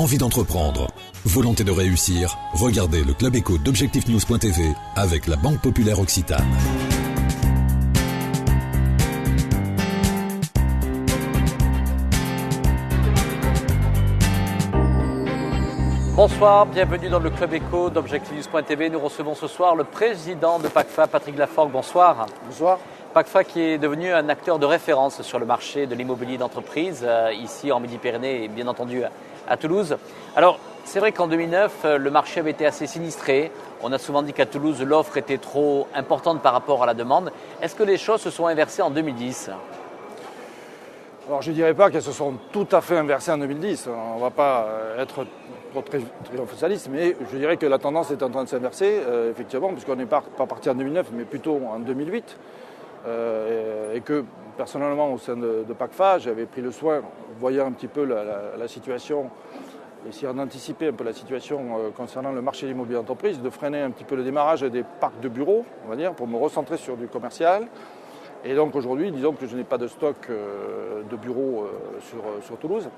envie d'entreprendre, volonté de réussir, regardez le Club Éco d'Objectif-News.tv avec la Banque Populaire Occitane. Bonsoir, bienvenue dans le Club Éco d'Objectif-News.tv. Nous recevons ce soir le président de PACFA, Patrick Laforgue. Bonsoir. Bonsoir. PACFA qui est devenu un acteur de référence sur le marché de l'immobilier d'entreprise, ici en Midi-Pyrénées et bien entendu à Toulouse. Alors, c'est vrai qu'en 2009, le marché avait été assez sinistré. On a souvent dit qu'à Toulouse, l'offre était trop importante par rapport à la demande. Est-ce que les choses se sont inversées en 2010 ? Alors je ne dirais pas qu'elles se sont tout à fait inversées en 2010. On ne va pas être trop triomphaliste, mais je dirais que la tendance est en train de s'inverser, effectivement, puisqu'on n'est pas parti en 2009, mais plutôt en 2008. Et que personnellement, au sein de PACFA, j'avais pris le soin, voyant un petit peu la situation, essayant d'anticiper un peu la situation concernant le marché de l'immobilier d'entreprise, de freiner un petit peu le démarrage des parcs de bureaux, on va dire, pour me recentrer sur du commercial. Et donc aujourd'hui, disons que je n'ai pas de stock de bureaux sur Toulouse.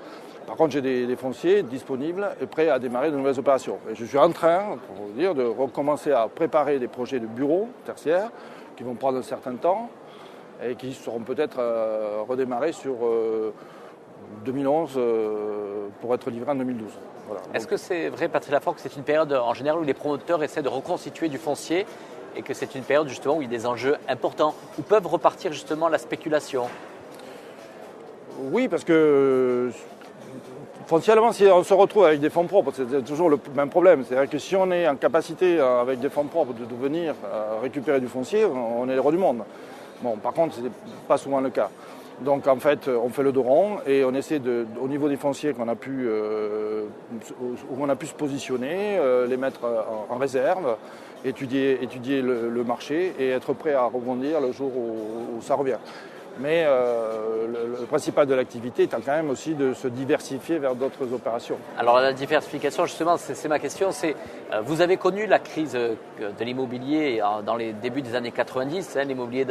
Par contre, j'ai des fonciers disponibles et prêts à démarrer de nouvelles opérations. Et je suis en train, pour vous dire, de recommencer à préparer des projets de bureaux tertiaires qui vont prendre un certain temps et qui seront peut-être redémarrés sur 2011 pour être livrés en 2012. Voilà. Est-ce que c'est vrai, Patrick Laforgue, que c'est une période en général où les promoteurs essaient de reconstituer du foncier et que c'est une période justement où il y a des enjeux importants, où peuvent repartir justement la spéculation ? Oui, parce que foncièrement, si on se retrouve avec des fonds propres, c'est toujours le même problème. C'est-à-dire que si on est en capacité, avec des fonds propres, de venir récupérer du foncier, on est les rois du monde. Bon, par contre, ce n'est pas souvent le cas. Donc en fait, on fait le dos rond et on essaie au niveau des fonciers où on a pu se positionner, les mettre en réserve, étudier le marché et être prêt à rebondir le jour où ça revient. Mais le principal de l'activité étant quand même aussi de se diversifier vers d'autres opérations. Alors la diversification, justement, c'est ma question. Vous avez connu la crise de l'immobilier dans les débuts des années 90, l'immobilier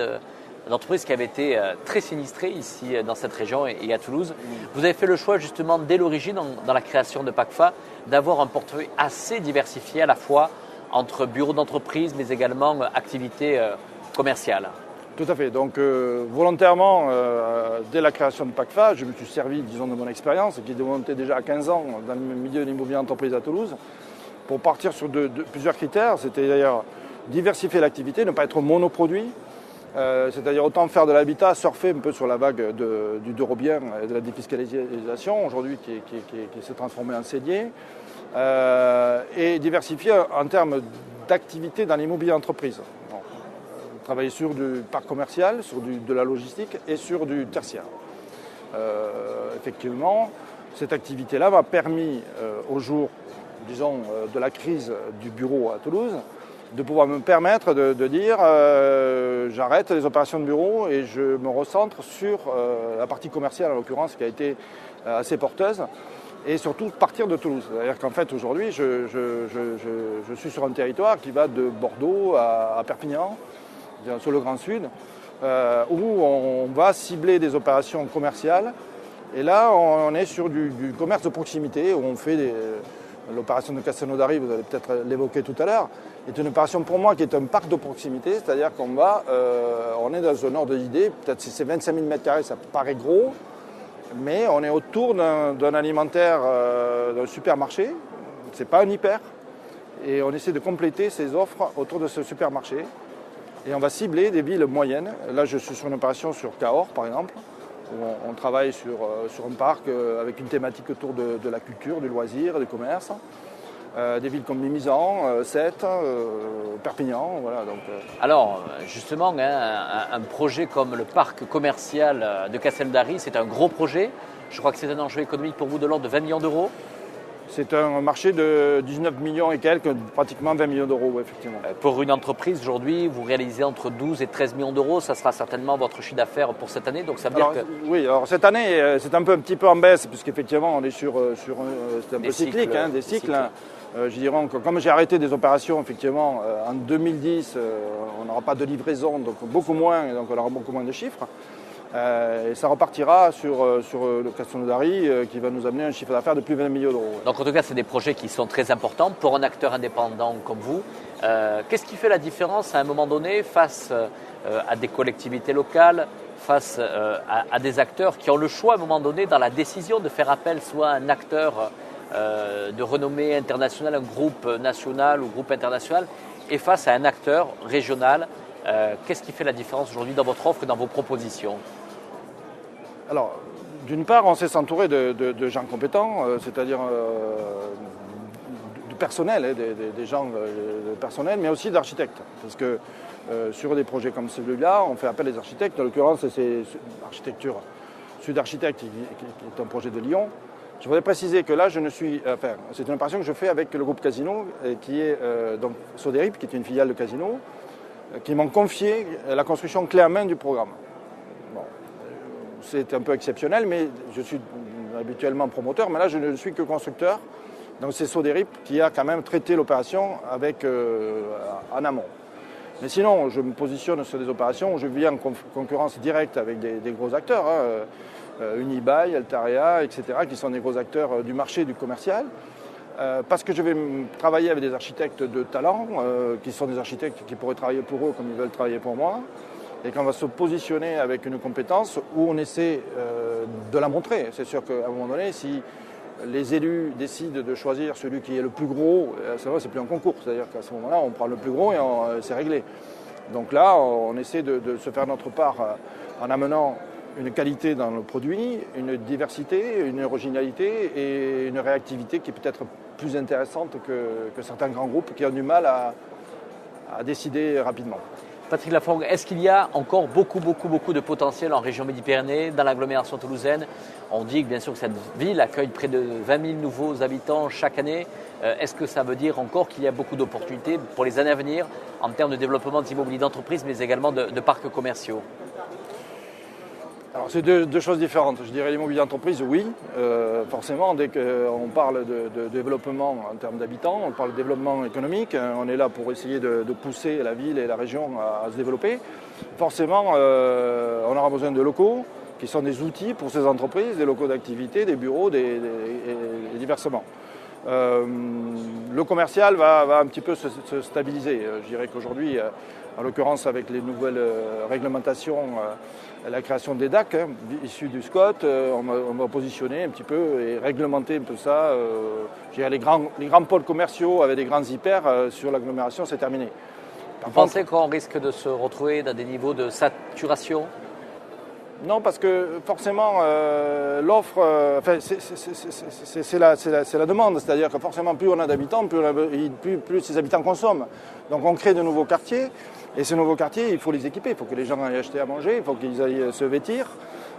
d'entreprise qui avait été très sinistré ici dans cette région et à Toulouse. Vous avez fait le choix justement dès l'origine, dans la création de PACFA, d'avoir un portefeuille assez diversifié à la fois entre bureaux d'entreprise mais également activités commerciales. Tout à fait. Donc volontairement, dès la création de PACFA, je me suis servi, disons, de mon expérience, qui est démontée déjà à 15 ans dans le milieu de l'immobilier d'entreprise à Toulouse, pour partir sur plusieurs critères. C'était d'ailleurs diversifier l'activité, ne pas être monoproduit, c'est-à-dire autant faire de l'habitat, surfer un peu sur la vague du Dorobien et de la défiscalisation, aujourd'hui qui s'est transformée en CEDIer, et diversifier en termes d'activité dans l'immobilier d'entreprise. Travailler sur du parc commercial, sur de la logistique et sur du tertiaire. Effectivement, cette activité-là m'a permis, au jour, disons, de la crise du bureau à Toulouse, de pouvoir me permettre de dire j'arrête les opérations de bureau et je me recentre sur la partie commerciale, en l'occurrence, qui a été assez porteuse, et surtout partir de Toulouse. C'est-à-dire qu'en fait, aujourd'hui, je suis sur un territoire qui va de Bordeaux à Perpignan, sur le Grand Sud, où on va cibler des opérations commerciales. Et là, on est sur du commerce de proximité, où on fait l'opération de Castelnaudary, vous allez peut-être l'évoquer tout à l'heure, est une opération pour moi qui est un parc de proximité, c'est-à-dire on est dans un ordre d'idée, peut-être si c'est 25 000 m², ça paraît gros, mais on est autour d'un alimentaire, d'un supermarché, c'est pas un hyper, et on essaie de compléter ces offres autour de ce supermarché. Et on va cibler des villes moyennes. Là, je suis sur une opération sur Cahors, par exemple, où on travaille sur un parc avec une thématique autour de la culture, du loisir, du commerce. Des villes comme Mimizan, Sète, Perpignan. Voilà, donc, Alors, justement, un projet comme le parc commercial de Castelnaudary, c'est un gros projet. Je crois que c'est un enjeu économique pour vous de l'ordre de 20 millions d'euros. C'est un marché de 19 millions et quelques, pratiquement 20 millions d'euros, effectivement. Pour une entreprise, aujourd'hui, vous réalisez entre 12 et 13 millions d'euros. Ça sera certainement votre chiffre d'affaires pour cette année. Donc ça veut dire que... Oui, alors cette année, c'est un petit peu en baisse, puisqu'effectivement, on est sur c'est un peu cyclique, des cycles. Je dirais que comme j'ai arrêté des opérations, effectivement, en 2010, on n'aura pas de livraison, donc beaucoup moins, et donc on aura beaucoup moins de chiffres. Et ça repartira sur le Castelnaudary qui va nous amener un chiffre d'affaires de plus de 20 millions d'euros. Donc en tout cas, c'est des projets qui sont très importants pour un acteur indépendant comme vous. Qu'est-ce qui fait la différence à un moment donné face à des collectivités locales, face à des acteurs qui ont le choix à un moment donné dans la décision de faire appel soit à un acteur de renommée internationale, un groupe national ou groupe international, et face à un acteur régional? Qu'est-ce qui fait la différence aujourd'hui dans votre offre et dans vos propositions? Alors, d'une part, on sait s'entourer de gens compétents, c'est-à-dire du personnel, des gens personnels, mais aussi d'architectes. Parce que sur des projets comme celui-là, on fait appel à des architectes. En l'occurrence, c'est l'architecture Sud Architecte, qui est un projet de Lyon. Je voudrais préciser que là, c'est une opération que je fais avec le groupe Casino, qui est donc Soderip, qui est une filiale de Casino, qui m'ont confié la construction clé en main du programme. Bon, c'est un peu exceptionnel, mais je suis habituellement promoteur, mais là je ne suis que constructeur. Donc c'est Soderip qui a quand même traité l'opération en amont. Mais sinon, je me positionne sur des opérations où je viens en concurrence directe avec des gros acteurs, Unibail, Altaria, etc., qui sont des gros acteurs du marché du commercial. Parce que je vais travailler avec des architectes de talent, qui sont des architectes qui pourraient travailler pour eux comme ils veulent travailler pour moi, et qu'on va se positionner avec une compétence où on essaie de la montrer. C'est sûr qu'à un moment donné, si les élus décident de choisir celui qui est le plus gros, c'est plus un concours, c'est-à-dire qu'à ce moment-là, on prend le plus gros et c'est réglé. Donc là, on essaie de se faire notre part en amenant une qualité dans le produit, une diversité, une originalité et une réactivité qui est peut-être plus intéressante que certains grands groupes qui ont du mal à décider rapidement. Patrick Laforgue, est-ce qu'il y a encore beaucoup de potentiel en région Midi-Pyrénées, dans l'agglomération toulousaine? On dit bien sûr que cette ville accueille près de 20 000 nouveaux habitants chaque année. Est-ce que ça veut dire encore qu'il y a beaucoup d'opportunités pour les années à venir en termes de développement d'immobilier d'entreprise, mais également de parcs commerciaux? Alors c'est deux choses différentes. Je dirais l'immobilier d'entreprise, oui, forcément, dès qu'on parle de développement en termes d'habitants, on parle de développement économique, on est là pour essayer de pousser la ville et la région à se développer. Forcément, on aura besoin de locaux qui sont des outils pour ces entreprises, des locaux d'activité, des bureaux, et diversement. Le commercial va un petit peu se stabiliser. Je dirais qu'aujourd'hui, en l'occurrence avec les nouvelles réglementations, la création des DAC, issus du SCOT, on va positionner un petit peu et réglementer un peu ça. Je dirais les grands pôles commerciaux avec des grands hyper sur l'agglomération, c'est terminé. Vous pensez qu'on risque de se retrouver dans des niveaux de saturation? Non, parce que forcément, l'offre, c'est la demande. C'est-à-dire que forcément, plus on a d'habitants, plus ces habitants consomment. Donc on crée de nouveaux quartiers. Et ces nouveaux quartiers, il faut les équiper. Il faut que les gens aillent acheter à manger, il faut qu'ils aillent se vêtir.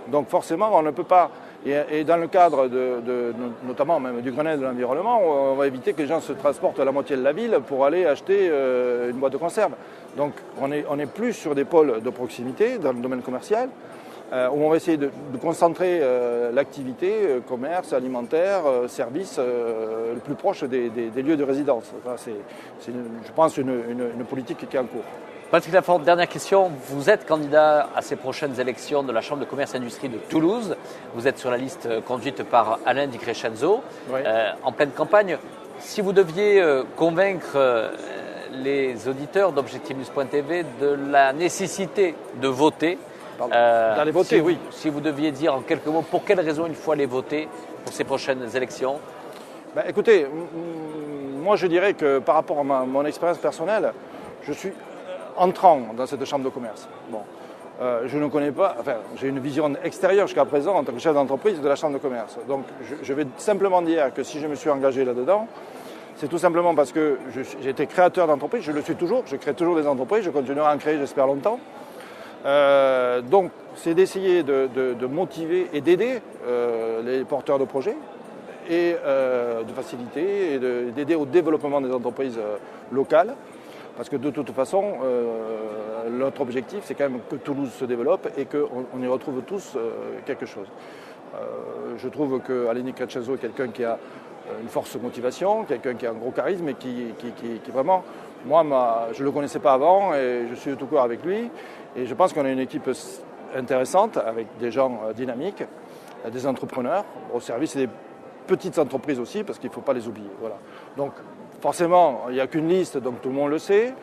Donc forcément, on ne peut pas. Et dans le cadre notamment même du Grenelle de l'environnement, on va éviter que les gens se transportent à la moitié de la ville pour aller acheter une boîte de conserve. Donc on est plus sur des pôles de proximité dans le domaine commercial, où on va essayer de concentrer l'activité, commerce, alimentaire, services, le plus proche des lieux de résidence. Enfin, c'est je pense, une politique qui est en cours. Patrick Laforgue, dernière question. Vous êtes candidat à ces prochaines élections de la Chambre de commerce et industrie de Toulouse. Vous êtes sur la liste conduite par Alain Di Crescenzo, oui. En pleine campagne. Si vous deviez convaincre les auditeurs d'ObjectiveNews.tv de la nécessité de voter, d'aller voter, oui. Si vous deviez dire en quelques mots pour quelles raisons il faut aller voter pour ces prochaines élections? Écoutez, moi je dirais que par rapport à mon expérience personnelle, je suis entrant dans cette chambre de commerce. Bon, je ne connais pas, j'ai une vision extérieure jusqu'à présent en tant que chef d'entreprise de la chambre de commerce. Donc je vais simplement dire que si je me suis engagé là-dedans, c'est tout simplement parce que j'ai été créateur d'entreprise, je le suis toujours, je crée toujours des entreprises, je continuerai à en créer, j'espère longtemps. Donc c'est d'essayer de motiver et d'aider les porteurs de projets et de faciliter et d'aider au développement des entreprises locales. Parce que de toute façon, notre objectif, c'est quand même que Toulouse se développe et qu'on y retrouve tous quelque chose. Je trouve qu'Alain Di Crescenzo est quelqu'un qui a une force de motivation, quelqu'un qui a un gros charisme et qui vraiment, moi, je ne le connaissais pas avant et je suis tout court avec lui. Et je pense qu'on a une équipe intéressante avec des gens dynamiques, des entrepreneurs au service et des petites entreprises aussi, parce qu'il ne faut pas les oublier. Voilà. Donc forcément, il n'y a qu'une liste, donc tout le monde le sait.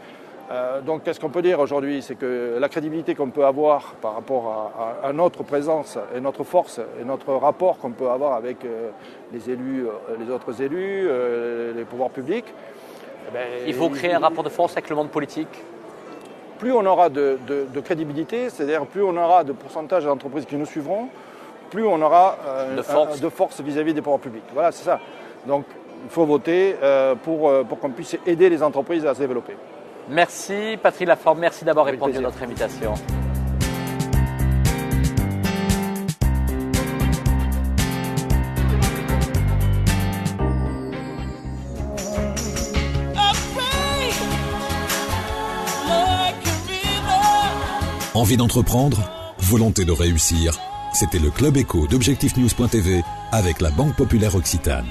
Donc qu'est-ce qu'on peut dire aujourd'hui? C'est que la crédibilité qu'on peut avoir par rapport à notre présence et notre force et notre rapport qu'on peut avoir avec les élus, les autres élus, les pouvoirs publics. Il faut créer un rapport de force avec le monde politique. Plus on aura de crédibilité, c'est-à-dire plus on aura de pourcentage d'entreprises qui nous suivront, plus on aura de force vis-à-vis des pouvoirs publics. Voilà, c'est ça. Donc il faut voter pour qu'on puisse aider les entreprises à se développer. Merci Patrick Laforme, merci d'avoir répondu à notre invitation. Envie d'entreprendre? Volonté de réussir? C'était le Club Éco d'Objectif News.tv avec la Banque Populaire Occitane.